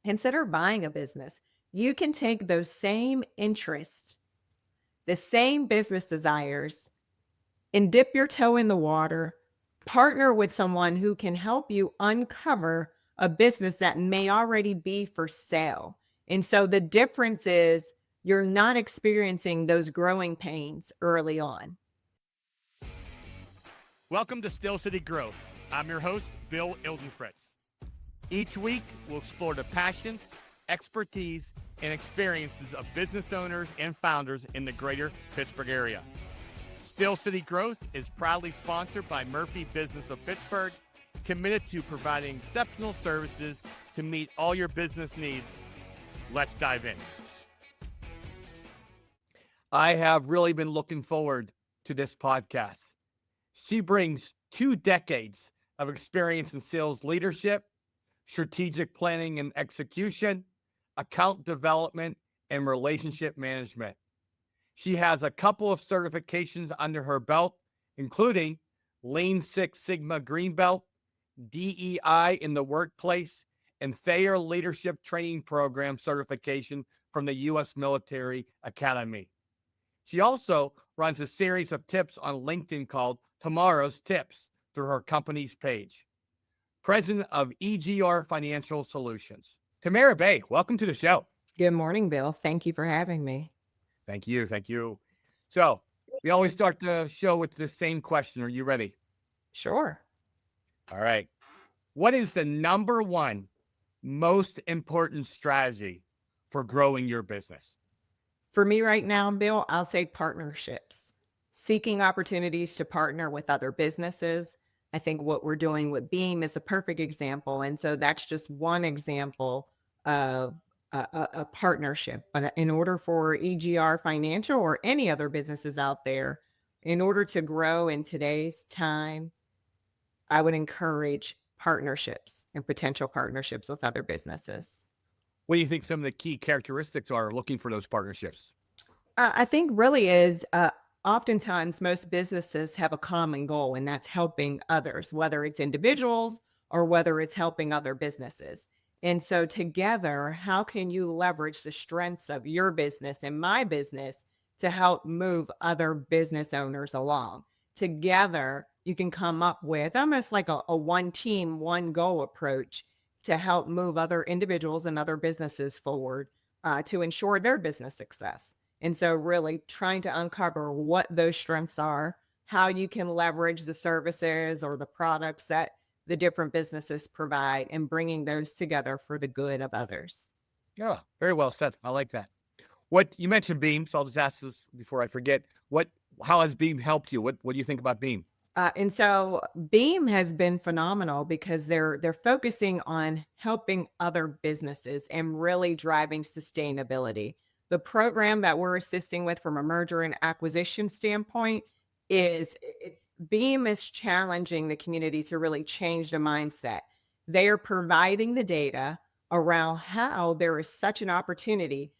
consider buying a business. You can take those same interests, the same business desires, and dip your toe in the water, partner with someone who can help you uncover a business that may already be for sale. And so the difference is you're not experiencing those growing pains early on. Welcome to Still City Growth. I'm your host, Bill Ildenfritz. Each week, we'll explore the passions, expertise, and experiences of business owners and founders in the greater Pittsburgh area. Still City Growth is proudly sponsored by Murphy Business of Pittsburgh, committed to providing exceptional services to meet all your business needs. Let's dive in. I have really been looking forward to this podcast. She brings 2 decades of experience in sales leadership, strategic planning and execution, account development, and relationship management. She has a couple of certifications under her belt, including Lean Six Sigma Green Belt, DEI in the workplace, and Thayer Leadership Training Program certification from the U.S. Military Academy. She also runs a series of tips on LinkedIn called Tamara's Tips through her company's page. President of EGR Financial Solutions. Tamara Bay, welcome to the show. Good morning, Bill. Thank you for having me. Thank you. So we always start the show with the same question. Are you ready? Sure. All right. What is the number one most important strategy for growing your business? For me right now, Bill, I'll say partnerships. Seeking opportunities to partner with other businesses. I think what we're doing with Beam is a perfect example. And so that's just one example of a partnership. But in order for EGR Financial or any other businesses out there, in order to grow in today's time, I would encourage partnerships and potential partnerships with other businesses. What do you think some of the key characteristics are looking for those partnerships? I think really is oftentimes most businesses have a common goal, and that's helping others, whether it's individuals or whether it's helping other businesses. And so together, how can you leverage the strengths of your business and my business to help move other business owners along? Together, you can come up with almost like a one team, one goal approach to help move other individuals and other businesses forward to ensure their business success. And so really trying to uncover what those strengths are, how you can leverage the services or the products that the different businesses provide, and bringing those together for the good of others. Yeah, very well said. I like that. What you mentioned Beam, so I'll just ask this before I forget. How has Beam helped you? What do you think about Beam? And so Beam has been phenomenal because they're focusing on helping other businesses and really driving sustainability. The program that we're assisting with from a merger and acquisition standpoint Beam is challenging the community to really change the mindset. They are providing the data around how there is such an opportunity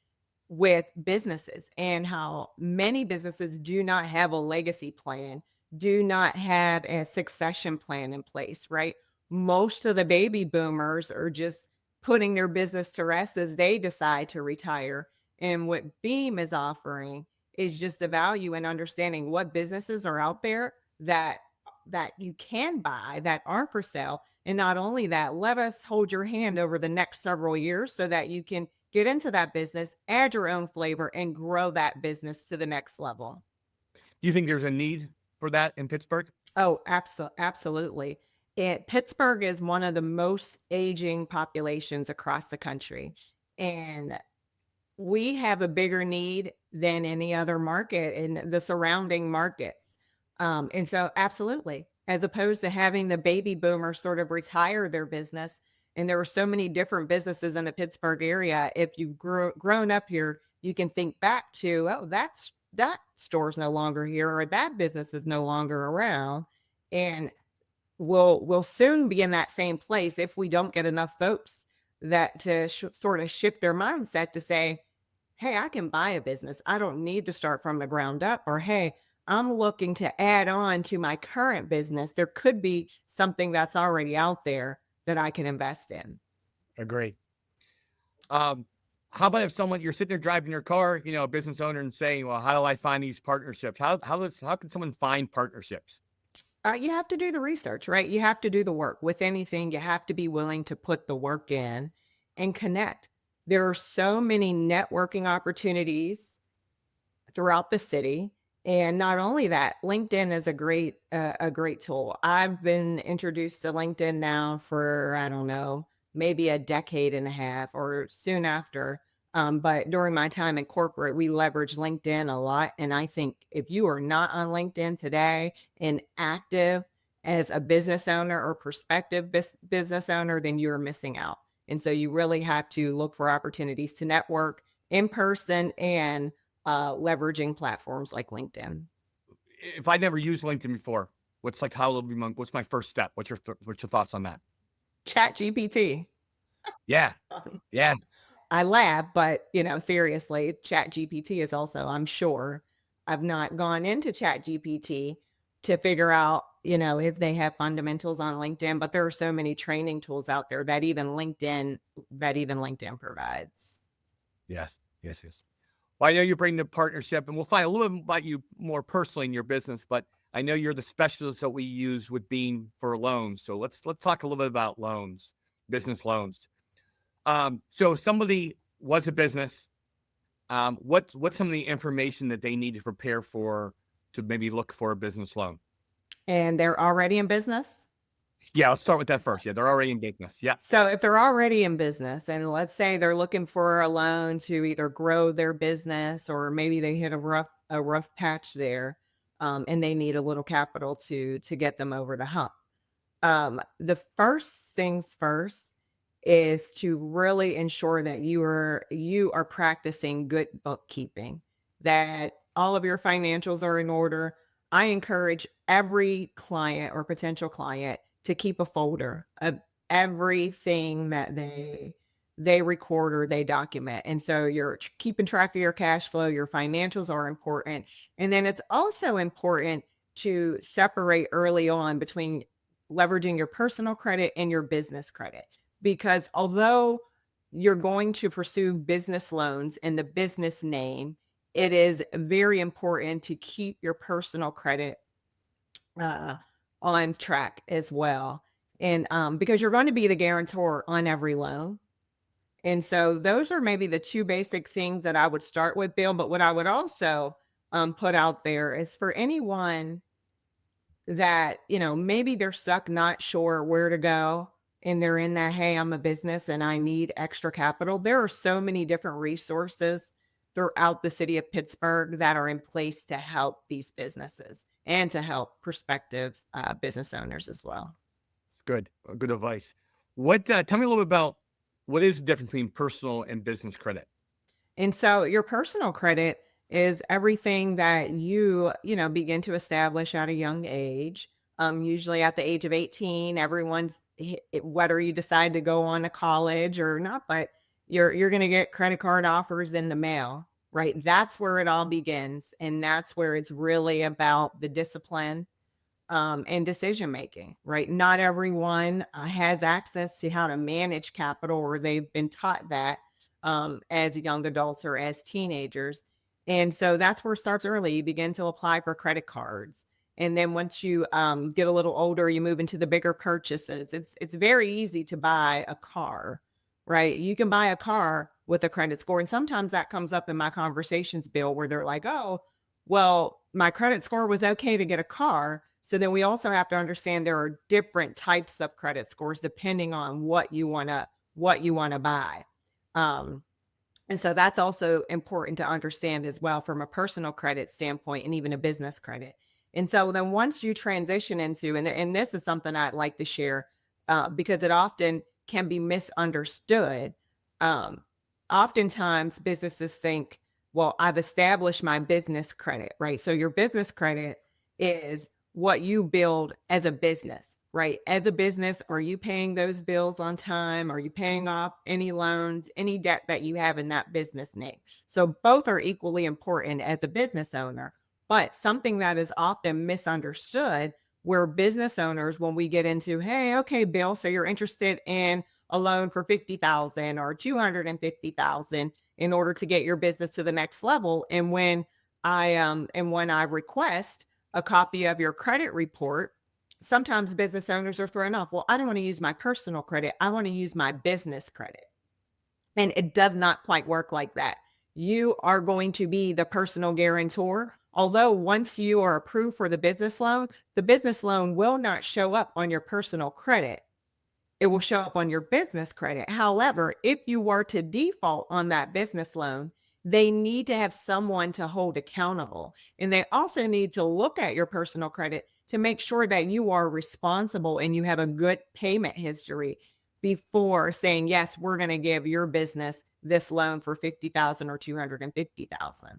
with businesses and how many businesses do not have a legacy plan, do not have a succession plan in place, right? Most of the baby boomers are just putting their business to rest as they decide to retire. And what Beam is offering is just the value and understanding what businesses are out there that you can buy that are for sale. And not only that, let us hold your hand over the next several years so that you can get into that business, add your own flavor, and grow that business to the next level. Do you think there's a need for that in Pittsburgh? Oh, absolutely. Pittsburgh is one of the most aging populations across the country. And we have a bigger need than any other market in the surrounding markets. And so absolutely, as opposed to having the baby boomers sort of retire their business, and there were so many different businesses in the Pittsburgh area. If you've grown up here, you can think back to, oh, that store's no longer here, or that business is no longer around. And we'll soon be in that same place if we don't get enough folks that to sort of shift their mindset to say, hey, I can buy a business. I don't need to start from the ground up. Or, hey, I'm looking to add on to my current business. There could be something that's already out there that I can invest in. Agree. Um, how about if someone you're sitting there driving your car, a business owner, and saying, "Well, how do I find these partnerships? How can someone find partnerships?" You have to do the research, right? You have to do the work. With anything, you have to be willing to put the work in and connect. There are so many networking opportunities throughout the city. And not only that, LinkedIn is a great tool. I've been introduced to LinkedIn now for, I don't know, maybe a decade and a half or soon after. But during my time in corporate, we leverage LinkedIn a lot. And I think if you are not on LinkedIn today and active as a business owner or prospective business owner, then you're missing out. And so you really have to look for opportunities to network in person and leveraging platforms like LinkedIn. If I never used LinkedIn before, what's my first step? What's your thoughts on that? Chat GPT. Yeah, yeah, I laugh, but seriously, Chat GPT is also, I'm sure, I've not gone into Chat GPT to figure out, if they have fundamentals on LinkedIn, but there are so many training tools out there that even LinkedIn provides. yes, yes, yes. Well, I know you bring the partnership, and we'll find a little bit about you more personally in your business, but I know you're the specialist that we use with Bean for loans. So let's talk a little bit about loans, business loans. So if somebody was a business, what's some of the information that they need to prepare for to maybe look for a business loan? And they're already in business. Yeah, let's start with that first. Yeah, they're already in business. Yeah, So if they're already in business and let's say they're looking for a loan to either grow their business or maybe they hit a rough patch there, and they need a little capital to get them over the hump. The first things first is to really ensure that you are practicing good bookkeeping, that all of your financials are in order. I encourage every client or potential client to keep a folder of everything that they record or they document. And so you're keeping track of your cash flow, your financials are important. And then it's also important to separate early on between leveraging your personal credit and your business credit. Because although you're going to pursue business loans in the business name, it is very important to keep your personal credit uh, on track as well. And because you're going to be the guarantor on every loan. And so those are maybe the two basic things that I would start with, Bill. But what I would also put out there is for anyone that, maybe they're stuck, not sure where to go, and they're in that, "Hey, I'm a business and I need extra capital." There are so many different resources throughout the city of Pittsburgh that are in place to help these businesses and to help prospective business owners as well. it's good. Good advice. Tell me a little bit about what is the difference between personal and business credit? And so your personal credit is everything that begin to establish at a young age. Usually at the age of 18, whether you decide to go on to college or not, but you're going to get credit card offers in the mail, right? That's where it all begins. And that's where it's really about the discipline and decision making, right? Not everyone has access to how to manage capital, or they've been taught that as young adults or as teenagers. And so that's where it starts early. You begin to apply for credit cards. And then once you get a little older, you move into the bigger purchases. It's very easy to buy a car, right? You can buy a car with a credit score. And sometimes that comes up in my conversations, Bill, where they're like, "Oh, well, my credit score was okay to get a car." So then we also have to understand there are different types of credit scores depending on what you wanna buy. Um, and so that's also important to understand as well from a personal credit standpoint and even a business credit. And so then once you transition into, and this is something I'd like to share because it often can be misunderstood. Um, Oftentimes businesses think, well, I've established my business credit, right? So your business credit is what you build as a business, right? As a business, are you paying those bills on time? Are you paying off any loans, any debt that you have in that business name? So both are equally important as a business owner. But something that is often misunderstood where business owners, when we get into, "Hey, okay, Bill, so you're interested in a loan for 50,000 or 250,000 in order to get your business to the next level. And when I request a copy of your credit report, sometimes business owners are thrown off. Well, I don't want to use my personal credit. I want to use my business credit. And it does not quite work like that. You are going to be the personal guarantor. Although once you are approved for the business loan will not show up on your personal credit. It will show up on your business credit. However, if you were to default on that business loan, they need to have someone to hold accountable. And they also need to look at your personal credit to make sure that you are responsible and you have a good payment history before saying, yes, we're going to give your business this loan for 50,000 or 250,000.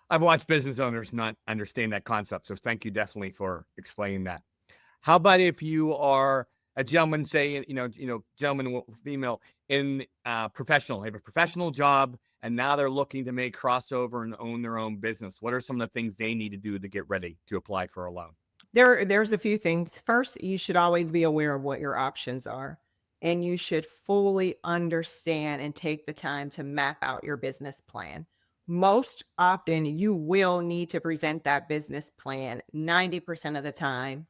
I've watched business owners not understand that concept. So thank you definitely for explaining that. How about if you are a gentleman, say, gentleman, female, in professional, they have a professional job, and now they're looking to make crossover and own their own business. What are some of the things they need to do to get ready to apply for a loan? There's a few things. First, you should always be aware of what your options are, and you should fully understand and take the time to map out your business plan. Most often, you will need to present that business plan 90% of the time,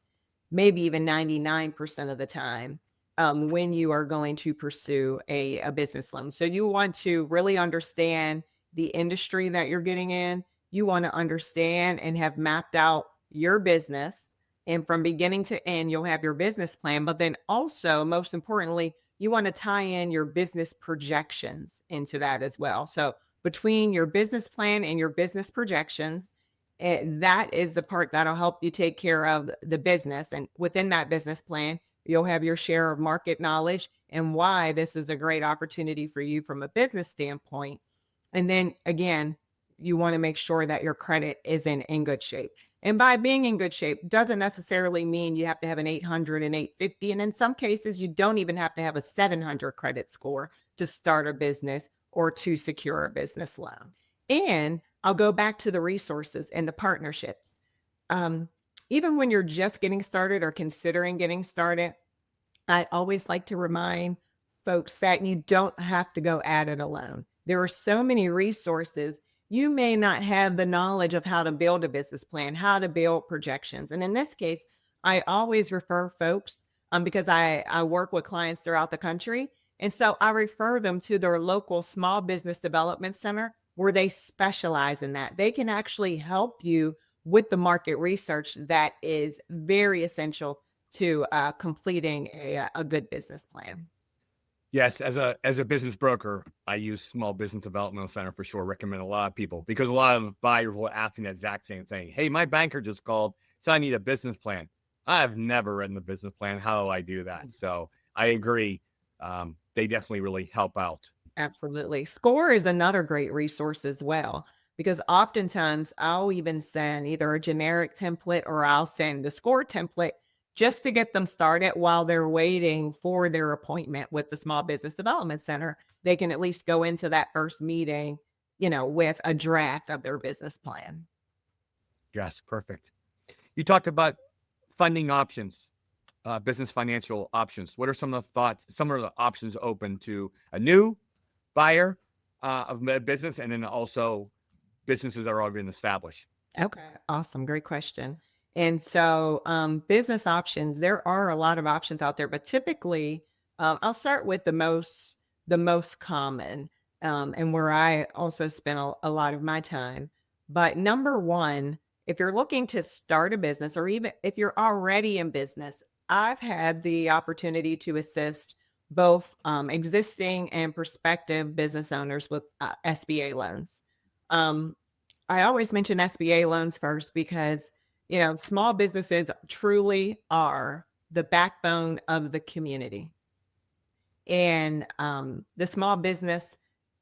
maybe even 99% of the time, when you are going to pursue a business loan. So you want to really understand the industry that you're getting in. You want to understand and have mapped out your business. And from beginning to end, you'll have your business plan. But then also, most importantly, you want to tie in your business projections into that as well. So between your business plan and your business projections, that is the part that'll help you take care of the business. And within that business plan, you'll have your share of market knowledge and why this is a great opportunity for you from a business standpoint. And then again, you want to make sure that your credit is in good shape. And by being in good shape doesn't necessarily mean you have to have an 800 and 850. And in some cases, you don't even have to have a 700 credit score to start a business or to secure a business loan. And I'll go back to the resources and the partnerships. Um, Even when you're just getting started or considering getting started, I always like to remind folks that you don't have to go at it alone. There are so many resources. You may not have the knowledge of how to build a business plan, how to build projections. And in this case, I always refer folks because I work with clients throughout the country. And so I refer them to their local small business development center where they specialize in that. They can actually help you with the market research that is very essential to completing a good business plan. Yes, as a business broker, I use Small Business Development Center for sure. Recommend a lot of people because a lot of buyers will ask me the exact same thing. Hey, my banker just called, so I need a business plan. I've never written a business plan. How do I do that? So I agree. They definitely really help out. Absolutely. Score is another great resource as well, because oftentimes I'll even send either a generic template or I'll send the score template just to get them started while they're waiting for their appointment with the Small Business Development Center. They can at least go into that first meeting, with a draft of their business plan. Yes, perfect. You talked about funding options, business financial options. What are some of the thoughts, some of the options open to a new buyer of a business and then also businesses that are already been established? Okay, awesome. Great question. And so, business options, there are a lot of options out there, but typically, I'll start with the most common, and where I also spend a lot of my time. But number one, if you're looking to start a business, or even if you're already in business, I've had the opportunity to assist both existing and prospective business owners with SBA loans. Um, I always mention SBA loans first because, small businesses truly are the backbone of the community. And the small business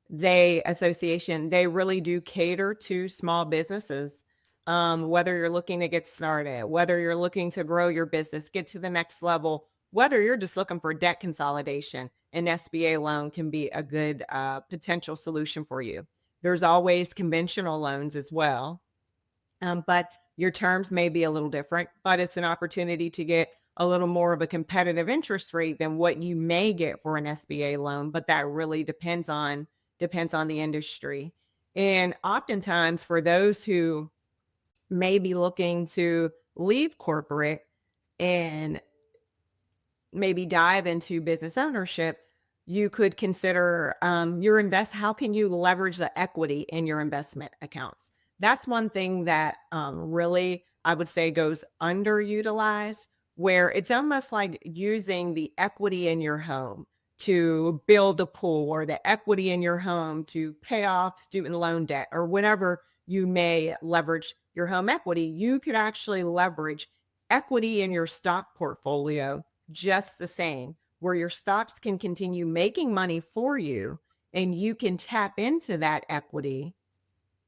they association, they really do cater to small businesses. Whether you're looking to get started, whether you're looking to grow your business, get to the next level, whether you're just looking for debt consolidation, an SBA loan can be a good potential solution for you. There's always conventional loans as well, but your terms may be a little different, but it's an opportunity to get a little more of a competitive interest rate than what you may get for an SBA loan, but that really depends on the industry. And oftentimes for those who may be looking to leave corporate and maybe dive into business ownership, you could consider your invest. How can you leverage the equity in your investment accounts? That's one thing that really I would say goes underutilized, where it's almost like using the equity in your home to build a pool, or the equity in your home to pay off student loan debt, or whatever you may leverage your home equity. You could actually leverage equity in your stock portfolio just the same, where your stocks can continue making money for you and you can tap into that equity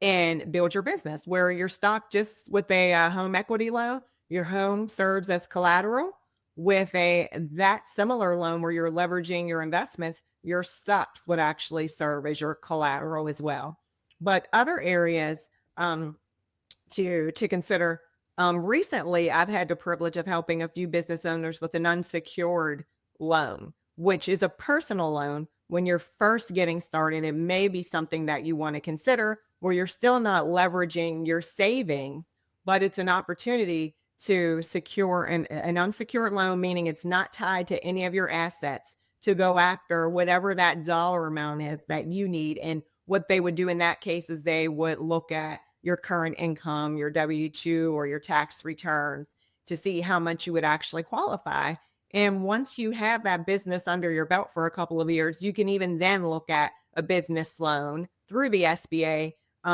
and build your business. Where your stock, just with a home equity loan, your home serves as collateral. With a that similar loan where you're leveraging your investments, your stocks would actually serve as your collateral as well. But other areas, to consider. Recently, I've had the privilege of helping a few business owners with an unsecured loan, which is a personal loan. When you're first getting started, it may be something that you want to consider, where you're still not leveraging your savings, but it's an opportunity to secure an unsecured loan, meaning it's not tied to any of your assets, to go after whatever that dollar amount is that you need. And what they would do in that case is they would look at your current income, your W-2 or your tax returns, to see how much you would actually qualify. And once you have that business under your belt for a couple of years, you can even then look at a business loan through the SBA,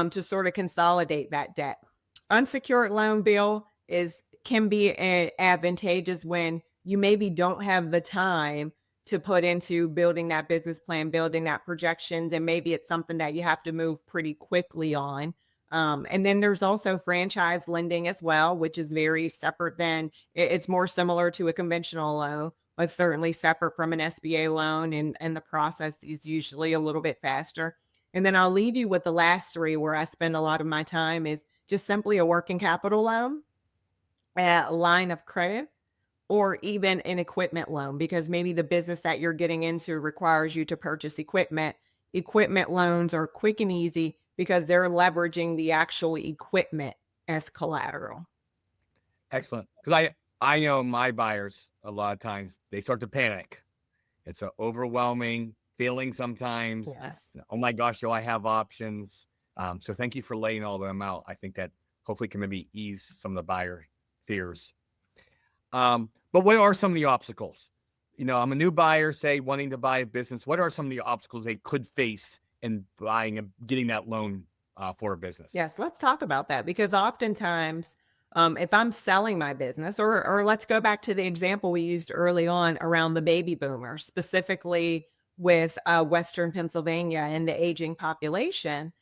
to sort of consolidate that debt. Unsecured loan bill is can be advantageous when you maybe don't have the time to put into building that business plan, building that projections, and maybe it's something that you have to move pretty quickly on. And then there's also franchise lending as well, which is very separate than it's more similar to a conventional loan, but certainly separate from an SBA loan. And the process is usually a little bit faster. And then I'll leave you with the last three where I spend a lot of my time is just simply a working capital loan, a line of credit, or even an equipment loan, because maybe the business that you're getting into requires you to purchase equipment. Equipment loans are quick and easy because they're leveraging the actual equipment as collateral. Excellent. Because I know my buyers, a lot of times they start to panic. It's an overwhelming feeling sometimes. Yes. Oh my gosh, do I have options? So thank you for laying all of them out. I think that hopefully can maybe ease some of the buyer fears. But what are some of the obstacles? I'm a new buyer, say, wanting to buy a business. What are some of the obstacles they could face in buying and getting that loan for a business? Yes, let's talk about that, because oftentimes, if I'm selling my business, or let's go back to the example we used early on around the baby boomers, specifically with Western Pennsylvania and the aging population.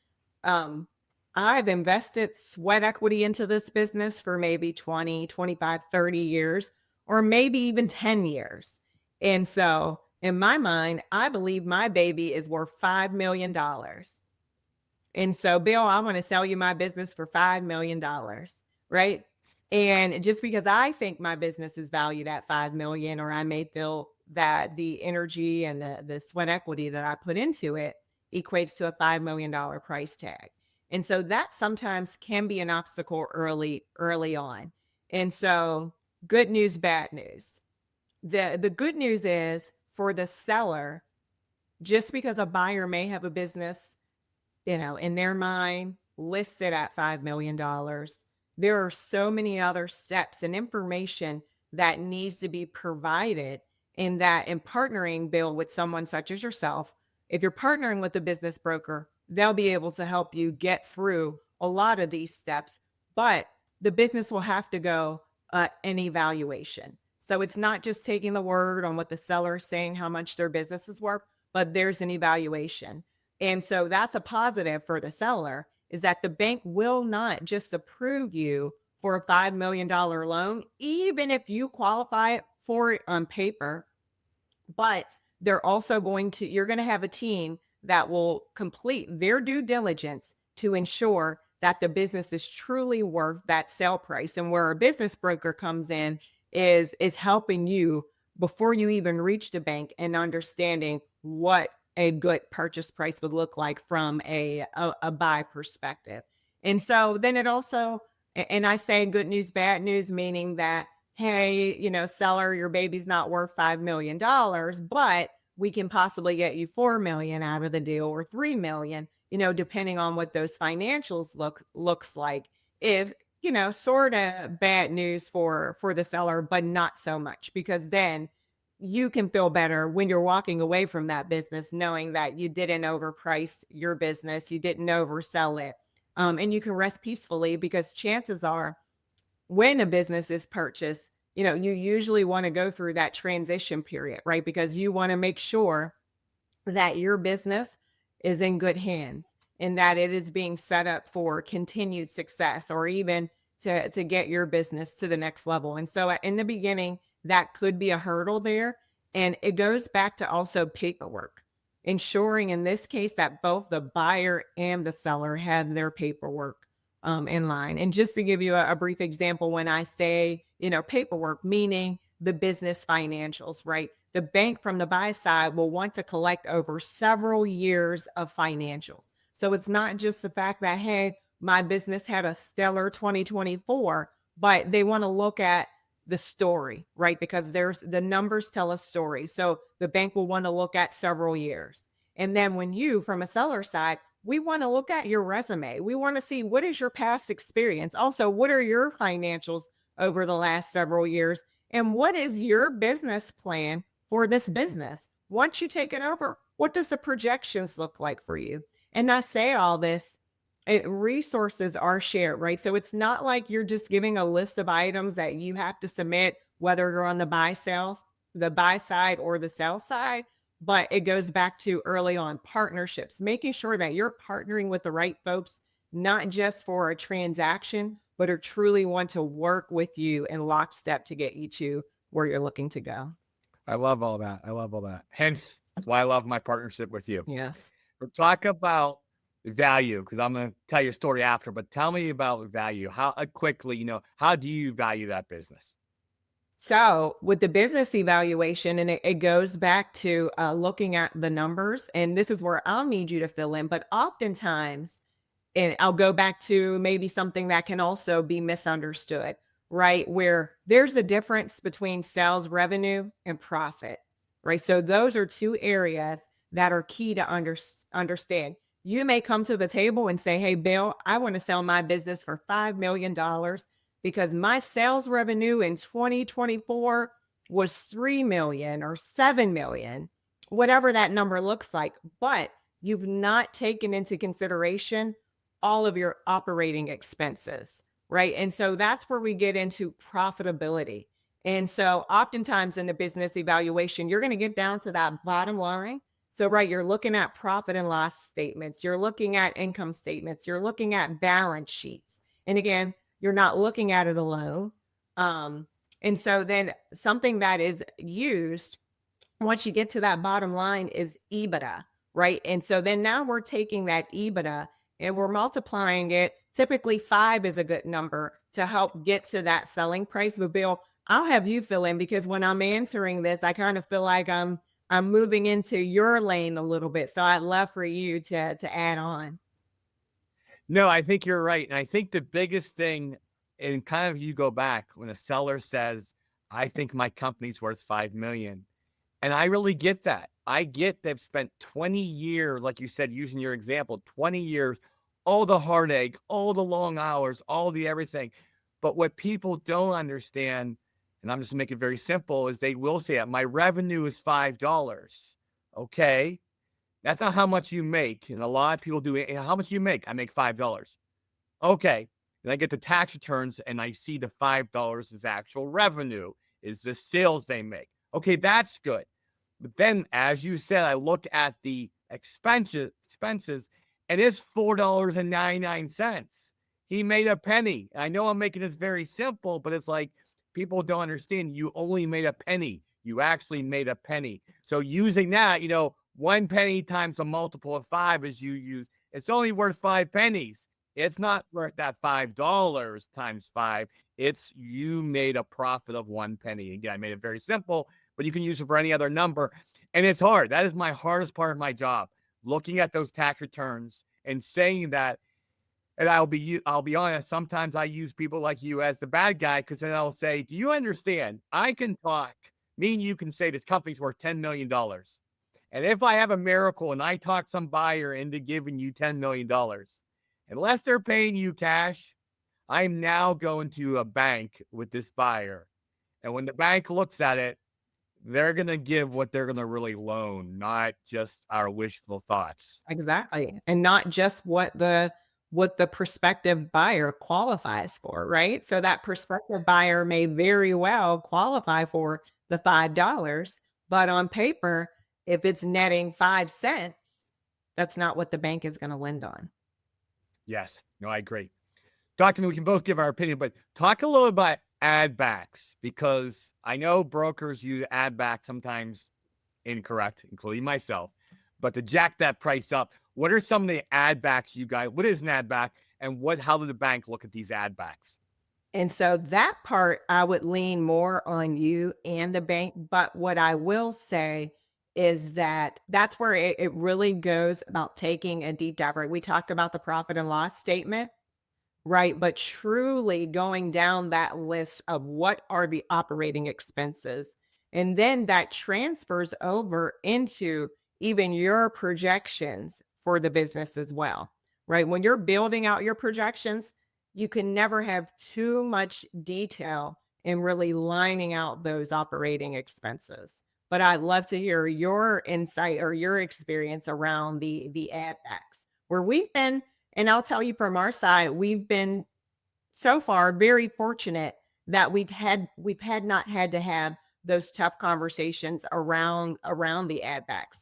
Um, I've invested sweat equity into this business for maybe 20, 25, 30 years, or maybe even 10 years. And so in my mind, I believe my baby is worth $5 million. And so, Bill, I want to sell you my business for $5 million, right? And just because I think my business is valued at 5 million, or I may feel that the energy and the sweat equity that I put into it equates to a $5 million price tag. And so that sometimes can be an obstacle early on. And so, good news, bad news. The good news is, for the seller, just because a buyer may have a business, in their mind, listed at $5 million, there are so many other steps and information that needs to be provided, in that, in partnering, Bill, with someone such as yourself. If you're partnering with a business broker, they'll be able to help you get through a lot of these steps, but the business will have to go an evaluation. So it's not just taking the word on what the seller is saying, how much their business is worth, but there's an evaluation. And so that's a positive for the seller, is that the bank will not just approve you for a $5 million loan, even if you qualify for it on paper, but you're going to have a team that will complete their due diligence to ensure that the business is truly worth that sale price. And where a business broker comes in is helping you before you even reach the bank and understanding what a good purchase price would look like from a buy perspective. And so then it also, and I say good news, bad news, meaning that, hey, seller, your baby's not worth $5 million, but we can possibly get you 4 million out of the deal, or 3 million, depending on what those financials looks like. If sort of bad news for the seller, but not so much, because then you can feel better when you're walking away from that business knowing that you didn't overprice your business, you didn't oversell it. And you can rest peacefully, because chances are when a business is purchased, you usually want to go through that transition period, right? Because you want to make sure that your business is in good hands, and that it is being set up for continued success, or even to get your business to the next level. And so in the beginning, that could be a hurdle there. And it goes back to also paperwork, ensuring in this case that both the buyer and the seller have their paperwork in line. And just to give you a brief example, when I say, paperwork, meaning the business financials, right? The bank from the buy side will want to collect over several years of financials. So it's not just the fact that, hey, my business had a stellar 2024, but they want to look at the story, right? Because there's the numbers tell a story. So the bank will want to look at several years. And then when you, from a seller side, we want to look at your resume. We want to see, what is your past experience? Also, what are your financials over the last several years? And what is your business plan for this business? Once you take it over, what does the projections look like for you? And I say all this, resources are shared, right? So it's not like you're just giving a list of items that you have to submit, whether you're on the buy side or the sell side. But it goes back to early on partnerships, making sure that you're partnering with the right folks, not just for a transaction, but are truly want to work with you in lockstep to get you to where you're looking to go. I love all that. I love all that. Hence why I love my partnership with you. Yes. We'll talk about value, because I'm going to tell you a story after, but tell me about value. How quickly, how do you value that business? So with the business evaluation, and it goes back to looking at the numbers, and this is where I'll need you to fill in, but oftentimes, and I'll go back to maybe something that can also be misunderstood, right? Where there's a difference between sales revenue and profit, right? So those are two areas that are key to understand. You may come to the table and say, hey, Bill, I want to sell my business for $5 million because my sales revenue in 2024 was 3 million or 7 million, whatever that number looks like. But you've not taken into consideration all of your operating expenses, right? And so that's where we get into profitability. And so oftentimes in the business evaluation, you're going to get down to that bottom line. So, right, you're looking at profit and loss statements, you're looking at income statements, you're looking at balance sheets. And again, you're not looking at it alone. Um, and so then something that is used once you get to that bottom line is EBITDA, right? And so then now we're taking that EBITDA and we're multiplying it. Typically, five is a good number to help get to that selling price. But Bill, I'll have you fill in, because when I'm answering this, I kind of feel like I'm moving into your lane a little bit. So I'd love for you to add on. No, I think you're right. And I think the biggest thing, and kind of you go back when a seller says, I think my company's worth 5 million. And I really get that. I get they've spent 20 years, like you said, using your example, 20 years, all the heartache, all the long hours, all the everything. But what people don't understand, and I'm just making it very simple, is they will say that my revenue is $5. Okay. That's not how much you make. And a lot of people do it. How much you make? I make $5. Okay. Then I get the tax returns and I see the $5 is actual revenue, is the sales they make. Okay, that's good. But then, as you said, I look at the expenses, and it's $4.99. He made a penny. I know I'm making this very simple, but it's like people don't understand. You only made a penny. You actually made a penny. So using that, 1 penny times a multiple of 5, as you use, it's only worth 5 pennies. It's not worth that $5 times 5. It's you made a profit of 1 penny. Again, I made it very simple, but you can use it for any other number. And it's hard. That is my hardest part of my job, looking at those tax returns and saying that. And I'll be honest, sometimes I use people like you as the bad guy because then I'll say, "Do you understand? I can talk. Me and you can say this company's worth $10 million. And if I have a miracle and I talk some buyer into giving you $10 million, unless they're paying you cash, I'm now going to a bank with this buyer. And when the bank looks at it, they're going to give what they're going to really loan, not just our wishful thoughts." Exactly, and not just what the prospective buyer qualifies for, right? So that prospective buyer may very well qualify for the $5, but on paper, if it's netting 5 cents, that's not what the bank is gonna lend on. Yes. No, I agree. Talk to me. We can both give our opinion, but talk a little about ad backs because I know brokers use ad back sometimes incorrect, including myself. But to jack that price up, what are some of the ad backs you guys? What is an ad back, and what? How did the bank look at these ad backs? And so that part, I would lean more on you and the bank, but what I will say is that that's where it really goes about taking a deep dive, right? We talked about the profit and loss statement. Right, but truly going down that list of what are the operating expenses, and then that transfers over into even your projections for the business as well, right? When you're building out your projections, you can never have too much detail in really lining out those operating expenses. But I'd love to hear your insight or your experience around the ad backs where we've been, and I'll tell you from our side, we've been so far very fortunate that we've had not had to have those tough conversations around the ad backs.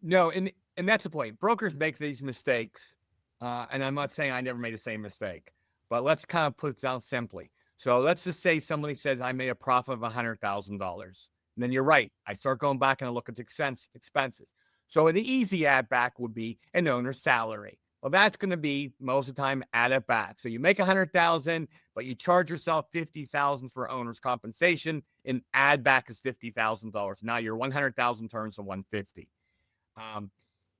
No, and that's the point. Brokers make these mistakes, and I'm not saying I never made the same mistake, but let's kind of put it down simply. So let's just say somebody says I made a profit of $100,000. And then you're right. I start going back and I look at the expenses. So an easy add back would be an owner's salary. Well, that's going to be most of the time added back. So you make 100,000, but you charge yourself 50,000 for owner's compensation, and add back is $50,000. Now your 100,000 turns to 150. Um,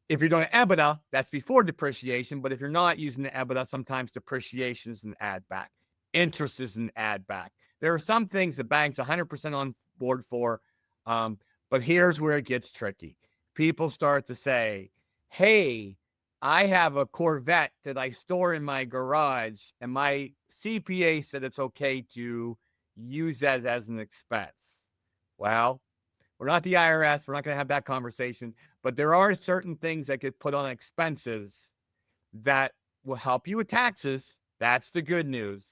if you're doing EBITDA, that's before depreciation. But if you're not using the EBITDA, sometimes depreciation is an add back. Interest is an add back. There are some things the bank's 100% on board for. Um, but here's where it gets tricky. People start to say, hey, I have a Corvette that I store in my garage, and my CPA said it's okay to use as an expense. Well, we're not the IRS. We're not going to have that conversation. But there are certain things that get put on expenses that will help you with taxes. That's the good news.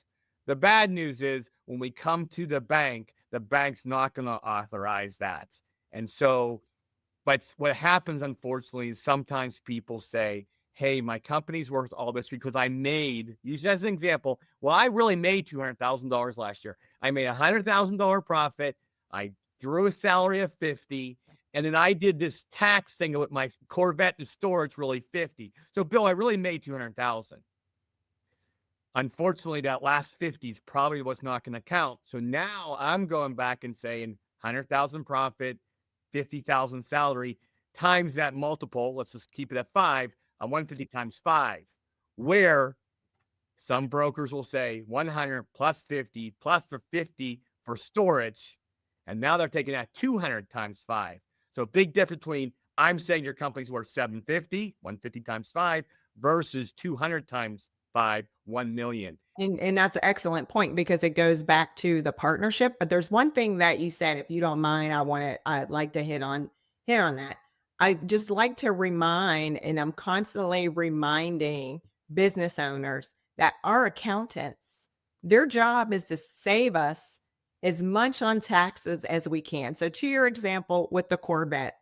The bad news is when we come to the bank's not going to authorize that. And so, but what happens, unfortunately, is sometimes people say, hey, my company's worth all this because I made, use as an example, well, I really made $200,000 last year. I made a $100,000 profit. I drew a salary of 50. And then I did this tax thing with my Corvette in storage, really 50. So, Bill, I really made 200,000. Unfortunately, that last 50 is probably what's not going to count. So now I'm going back and saying 100,000 profit, 50,000 salary times that multiple. Let's just keep it at 5 on 150 times 5, where some brokers will say 100 plus 50 plus the 50 for storage. And now they're taking that 200 times 5. So big difference between I'm saying your company's worth 750, 150 times 5 versus 200 times 5, 1 million. And that's an excellent point because it goes back to the partnership. But there's one thing that you said, if you don't mind, I'd like to hit on that. I just like to remind, and I'm constantly reminding business owners that our accountants, their job is to save us as much on taxes as we can. So to your example with the Corvette,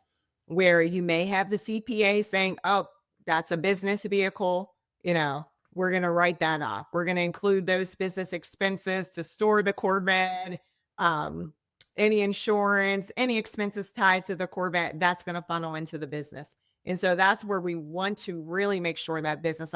where you may have the CPA saying, oh, that's a business vehicle, you know, we're going to write that off. We're going to include those business expenses to store the Corvette, um, any insurance, any expenses tied to the Corvette, that's going to funnel into the business. And so that's where we want to really make sure that business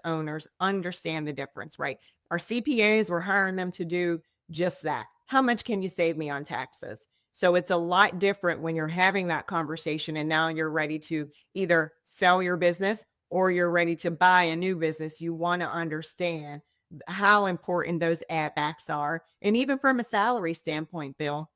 owners understand the difference, right? Our CPAs, we're hiring them to do just that. How much can you save me on taxes? So it's a lot different when you're having that conversation and now you're ready to either sell your business or you're ready to buy a new business. You want to understand how important those add backs are. And even from a salary standpoint, Bill,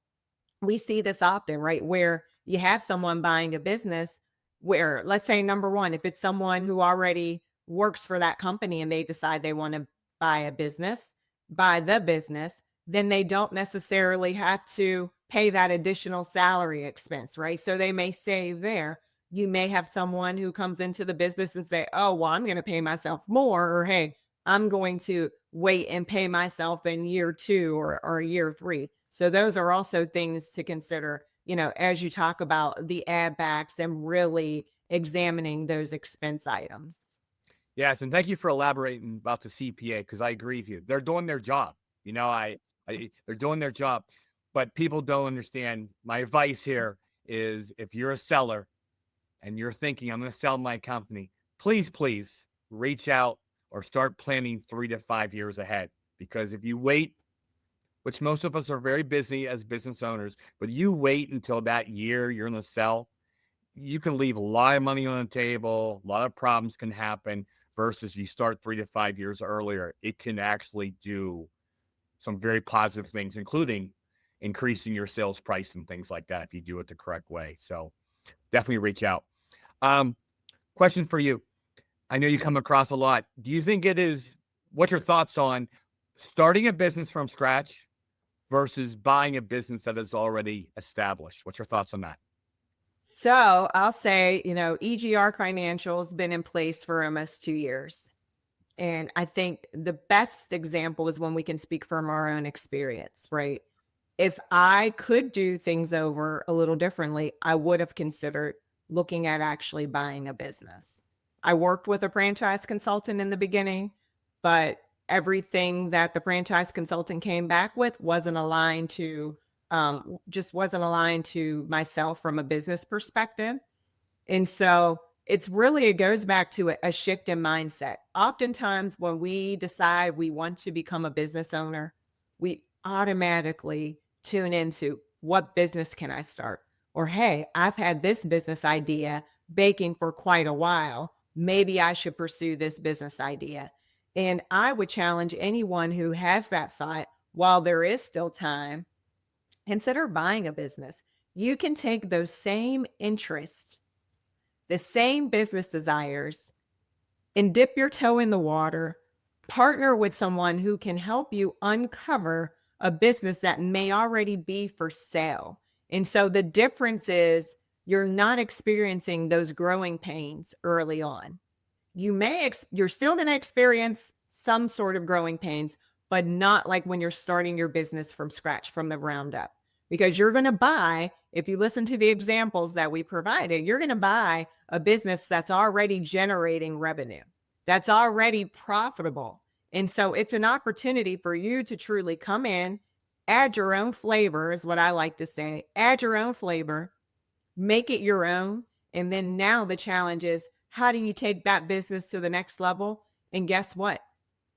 we see this often, right? Where you have someone buying a business where, let's say, number one, if it's someone who already works for that company and they decide they want to buy a business, buy the business, then they don't necessarily have to pay that additional salary expense, right? So they may save there. You may have someone who comes into the business and say, oh, well, I'm going to pay myself more, or hey, I'm going to wait and pay myself in year two or year three. So those are also things to consider, as you talk about the add backs and really examining those expense items. Yes, and thank you for elaborating about the CPA because I agree with you. They're doing their job. They're doing their job, but people don't understand. My advice here is if you're a seller and you're thinking, I'm going to sell my company, please reach out or start planning 3 to 5 years ahead. Because if you wait, which most of us are very busy as business owners, but you wait until that year you're going to sell, you can leave a lot of money on the table. A lot of problems can happen versus you start 3 to 5 years earlier. It can actually do some very positive things, including increasing your sales price and things like that if you do it the correct way. So definitely reach out. Um, Question for you. I know you come across a lot. Do you think what's your thoughts on starting a business from scratch versus buying a business that is already established? What's your thoughts on that? So I'll say, EGR Financial's been in place for almost 2 years. And I think the best example is when we can speak from our own experience, right? If I could do things over a little differently, I would have considered looking at actually buying a business. I worked with a franchise consultant in the beginning, but everything that the franchise consultant came back with just wasn't aligned to myself from a business perspective. And so it goes back to a shift in mindset. Oftentimes, when we decide we want to become a business owner, we automatically tune into what business can I start? Or, hey, I've had this business idea baking for quite a while. Maybe I should pursue this business idea. And I would challenge anyone who has that thought while there is still time, consider buying a business. You can take those same interests, the same business desires, and dip your toe in the water, partner with someone who can help you uncover a business that may already be for sale. And so the difference is you're not experiencing those growing pains early on. You're still going to experience some sort of growing pains, but not like when you're starting your business from scratch, from the ground up. Because you're going to buy, if you listen to the examples that we provided, you're going to buy a business that's already generating revenue, that's already profitable. And so it's an opportunity for you to truly come in, add your own flavor, is what I like to say, add your own flavor, make it your own. And then now the challenge is, how do you take that business to the next level? And guess what?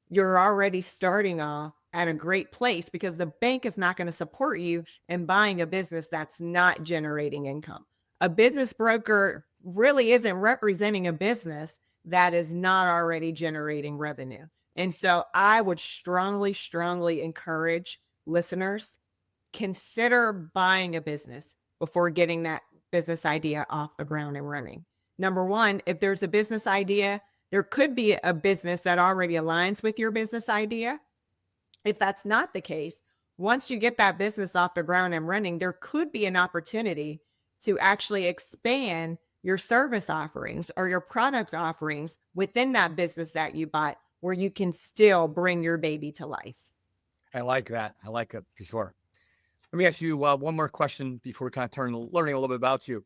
You're already starting off at a great place because the bank is not going to support you in buying a business that's not generating income. A business broker really isn't representing a business that is not already generating revenue. And so I would strongly encourage listeners, consider buying a business before getting that business idea off the ground and running. Number one, if there's a business idea, there could be a business that already aligns with your business idea. If that's not the case, once you get that business off the ground and running, there could be an opportunity to actually expand your service offerings or your product offerings within that business that you bought, where you can still bring your baby to life. I like that. I like it for sure. Let me ask you one more question before we kind of turn learning a little bit about you.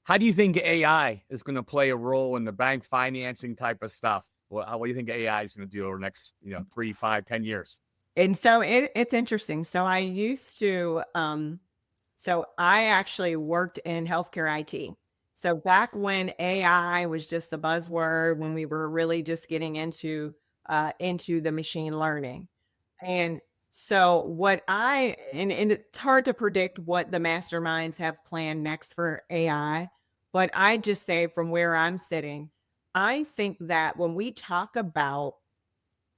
How do you think AI is going to play a role in the bank financing type of stuff? What do you think AI is going to do over the next, 3, 5, 10 years? And so it's interesting. So I actually worked in healthcare IT. So back when AI was just a buzzword, when we were really just getting into the machine learning. And so what I and it's hard to predict what the masterminds have planned next for AI, but I just say from where I'm sitting, I think that when we talk about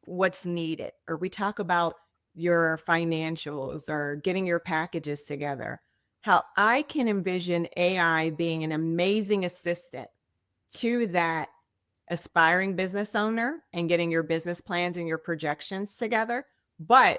what's needed, or we talk about your financials or getting your packages together, how I can envision AI being an amazing assistant to that aspiring business owner and getting your business plans and your projections together. But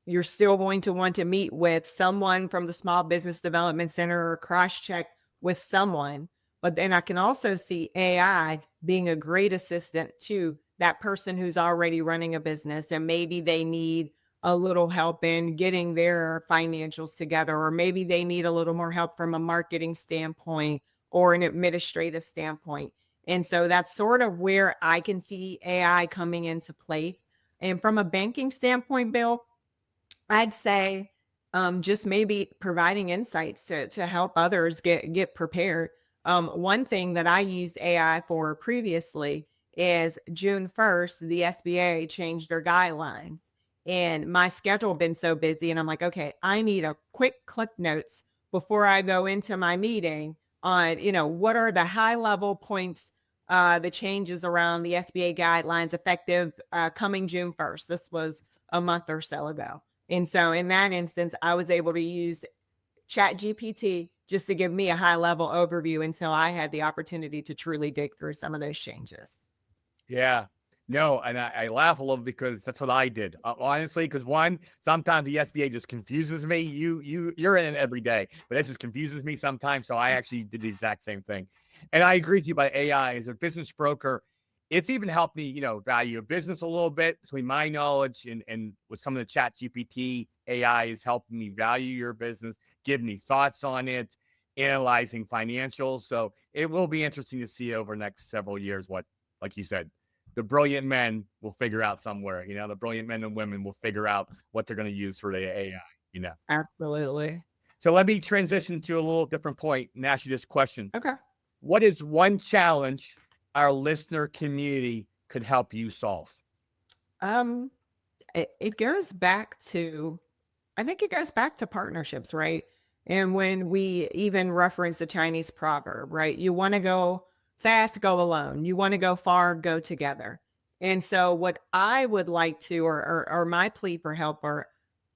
you're still going to want to meet with someone from the Small Business Development Center or cross check with someone. But then I can also see AI being a great assistant to that person who's already running a business, and maybe they need a little help in getting their financials together, or maybe they need a little more help from a marketing standpoint or an administrative standpoint. And so that's sort of where I can see AI coming into place. And from a banking standpoint, Bill, I'd say, just maybe providing insights to help others get prepared. One thing that I used AI for previously is June 1st, the SBA changed their guidelines, and my schedule been so busy, and I'm like, okay, I need a quick clip notes before I go into my meeting on, what are the high level points, the changes around the SBA guidelines effective coming June 1st. This was a month or so ago. And so in that instance, I was able to use Chat GPT just to give me a high level overview until I had the opportunity to truly dig through some of those changes. Yeah. No, and I laugh a little because that's what I did. Honestly, because one, sometimes the SBA just confuses me. You're in it every day, but it just confuses me sometimes. So I actually did the exact same thing. And I agree with you about AI as a business broker. It's even helped me, value a business a little bit between my knowledge and with some of the Chat GPT AI is helping me value your business, give me thoughts on it, analyzing financials. So it will be interesting to see over the next several years what, like you said, the brilliant men will figure out somewhere. The brilliant men and women will figure out what they're going to use for the AI. Absolutely. So let me transition to a little different point and ask you this question. Okay. What is one challenge our listener community could help you solve? Um, it goes back to, I think it goes back to partnerships, right? And when we even reference the Chinese proverb, right? You want to go fast, go alone. You want to go far, go together. And so, what I would like to, or my plea for help, are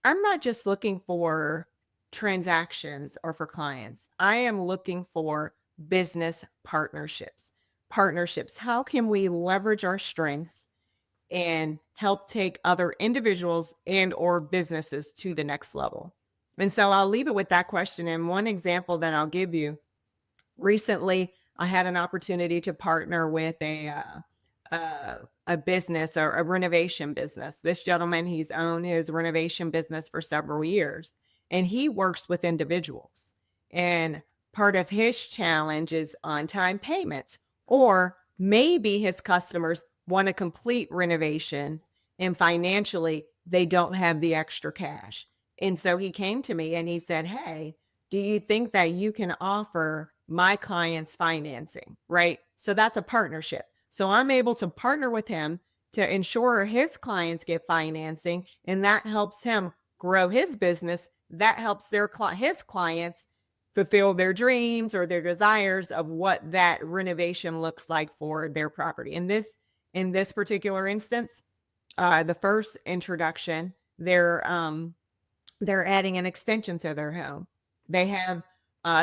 I'm not just looking for transactions or for clients. I am looking for business partnerships. Partnerships. How can we leverage our strengths and help take other individuals and or businesses to the next level? And so I'll leave it with that question. And one example that I'll give you, recently I had an opportunity to partner with a business, or a renovation business. This gentleman, he's owned his renovation business for several years, and he works with individuals. And part of his challenge is on time payments, or maybe his customers want to complete renovations and financially they don't have the extra cash. And so he came to me and he said, hey, do you think that you can offer my clients financing? Right. So that's a partnership. So I'm able to partner with him to ensure his clients get financing, and that helps him grow his business. That helps his clients fulfill their dreams or their desires of what that renovation looks like for their property. In this particular instance, the first introduction, they're adding an extension to their home. They have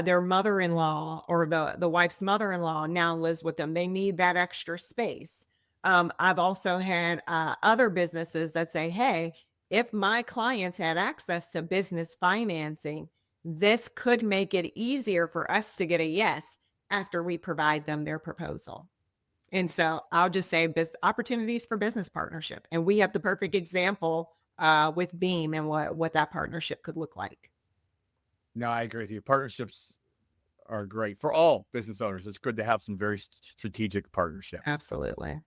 their mother-in-law, or the wife's mother-in-law now lives with them. They need that extra space. I've also had other businesses that say, hey, if my clients had access to business financing, this could make it easier for us to get a yes after we provide them their proposal. And so I'll just say opportunities for business partnership. And we have the perfect example with Beam and what that partnership could look like. No, I agree with you. Partnerships are great for all business owners. It's good to have some very strategic partnerships. Absolutely.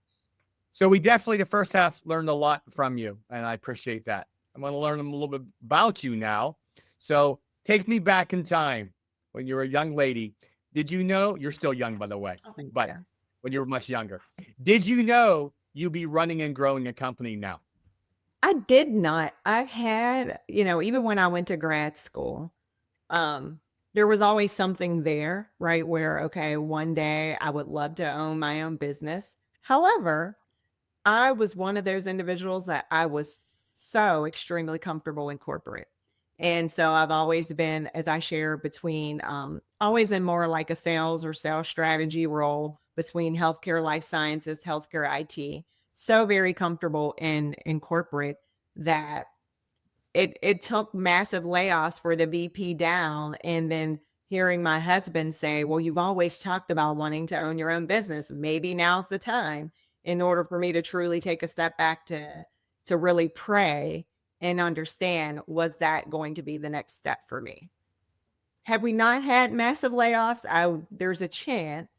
So we definitely, the first half, learned a lot from you, and I appreciate that. I'm going to learn a little bit about you now. So take me back in time when you were a young lady. Did you know you're still young, by the way, Oh, thank but you. when you were much younger, did you know you'd be running and growing a company now? I did not. I had, even when I went to grad school, um, there was always something there, right? Where, okay, one day I would love to own my own business. However, I was one of those individuals that I was so extremely comfortable in corporate. And so I've always been, as I share, between always in more like a sales or sales strategy role between healthcare, life sciences, healthcare, IT. So very comfortable in corporate that it took massive layoffs for the VP down, and then hearing my husband say, "Well, you've always talked about wanting to own your own business. Maybe now's the time," in order for me to truly take a step back to really pray and understand, was that going to be the next step for me? Had we not had massive layoffs, there's a chance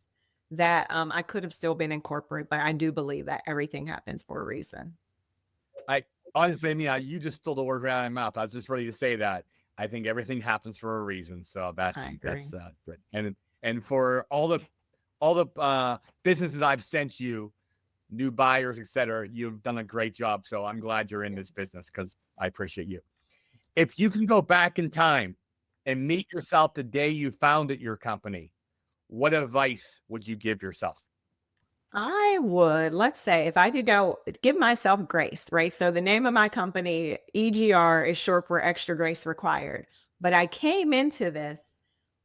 that I could have still been in corporate, but I do believe that everything happens for a reason. I honestly, I mean, you just stole the word right out of my mouth. I was just ready to say that. I think everything happens for a reason. So I that's agree. good. And for all the businesses I've sent you, new buyers, etc., you've done a great job. So I'm glad you're in this business because I appreciate you. If you can go back in time and meet yourself the day you founded your company, what advice would you give yourself? I would, let's say, if I could go give myself grace, right? So the name of my company, EGR, is short for extra grace required. But I came into this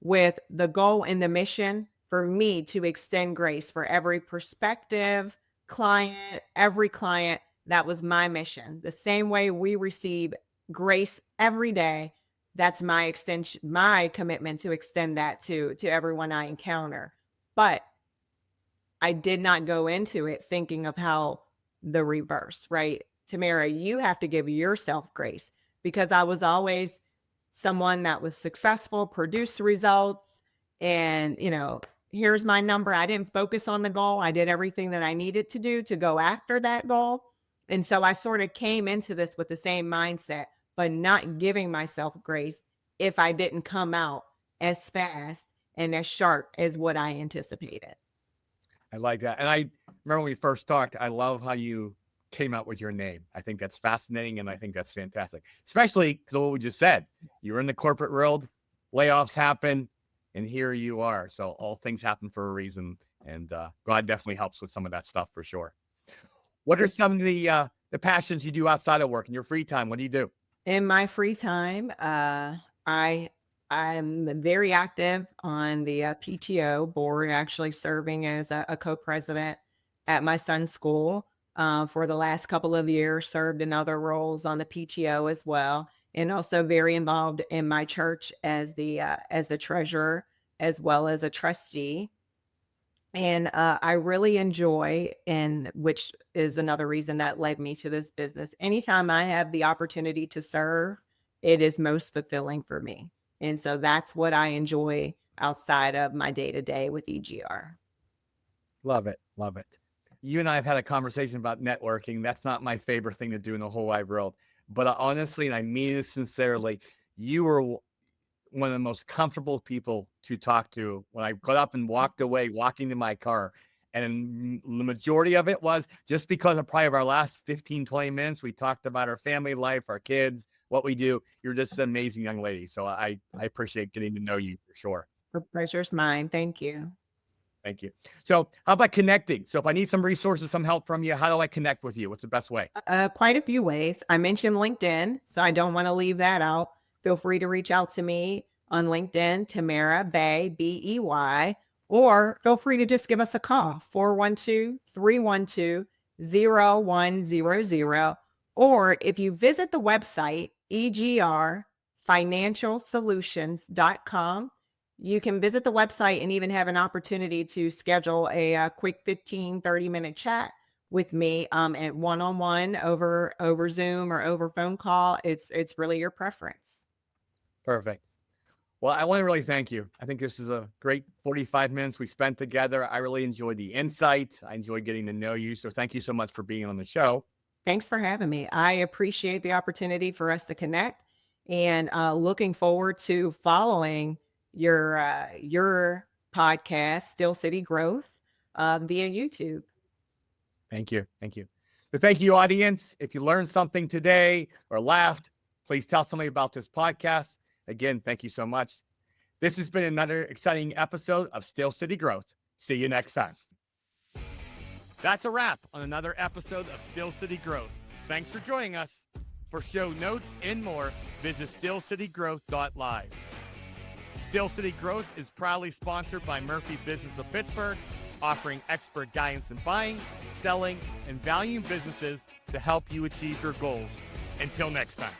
with the goal and the mission for me to extend grace for every prospective client, every client. That was my mission. The same way we receive grace every day, that's my extension, my commitment to extend that to everyone I encounter. But I did not go into it thinking of how the reverse, right? Tamara, you have to give yourself grace, because I was always someone that was successful, produced results, and, here's my number. I didn't focus on the goal. I did everything that I needed to do to go after that goal. And so I sort of came into this with the same mindset, but not giving myself grace if I didn't come out as fast and as sharp as what I anticipated. I like that. And I remember when we first talked, I love how you came out with your name. I think that's fascinating and I think that's fantastic. Especially because what we just said. You were in the corporate world, layoffs happen, and here you are. So all things happen for a reason. And God definitely helps with some of that stuff for sure. What are some of the passions you do outside of work in your free time? What do you do? In my free time, I I'm very active on the PTO board, actually serving as a co-president at my son's school. For the last couple of years, served in other roles on the PTO as well, and also very involved in my church as the treasurer as well as a trustee. And, I really enjoy, and which is another reason that led me to this business. Anytime I have the opportunity to serve, it is most fulfilling for me. And so that's what I enjoy outside of my day to day with EGR. Love it. Love it. You and I have had a conversation about networking. That's not my favorite thing to do in the whole wide world. But honestly, and I mean this sincerely, you were one of the most comfortable people to talk to when I got up and walked away, walking to my car. And the majority of it was just because of probably of our last 15, 20 minutes. We talked about our family life, our kids, what we do. You're just an amazing young lady. So I appreciate getting to know you for sure. The pleasure's mine. Thank you. Thank you. So, how about connecting? So, if I need some resources, some help from you, how do I connect with you? What's the best way? Quite a few ways. I mentioned LinkedIn, so I don't want to leave that out. Feel free to reach out to me on LinkedIn, Tamara Bay, Bey, or feel free to just give us a call, 412-312-0100. Or if you visit the website, egrfinancialsolutions.com, you can visit the website and even have an opportunity to schedule a quick 15-30 minute chat with me, at one-on-one over Zoom or over phone call. It's really your preference. Perfect. Well, I want to really thank you. I think this is a great 45 minutes we spent together. I really enjoyed the insight. I enjoyed getting to know you. So, thank you so much for being on the show. Thanks for having me. I appreciate the opportunity for us to connect, and looking forward to following your podcast, Still City Growth, via YouTube. Thank you. Thank you. So thank you, audience. If you learned something today or laughed, please tell somebody about this podcast. Again, thank you so much. This has been another exciting episode of Still City Growth. See you next time. That's a wrap on another episode of Still City Growth. Thanks for joining us. For show notes and more, visit stillcitygrowth.live. Still City Growth is proudly sponsored by Murphy Business of Pittsburgh, offering expert guidance in buying, selling, and valuing businesses to help you achieve your goals. Until next time.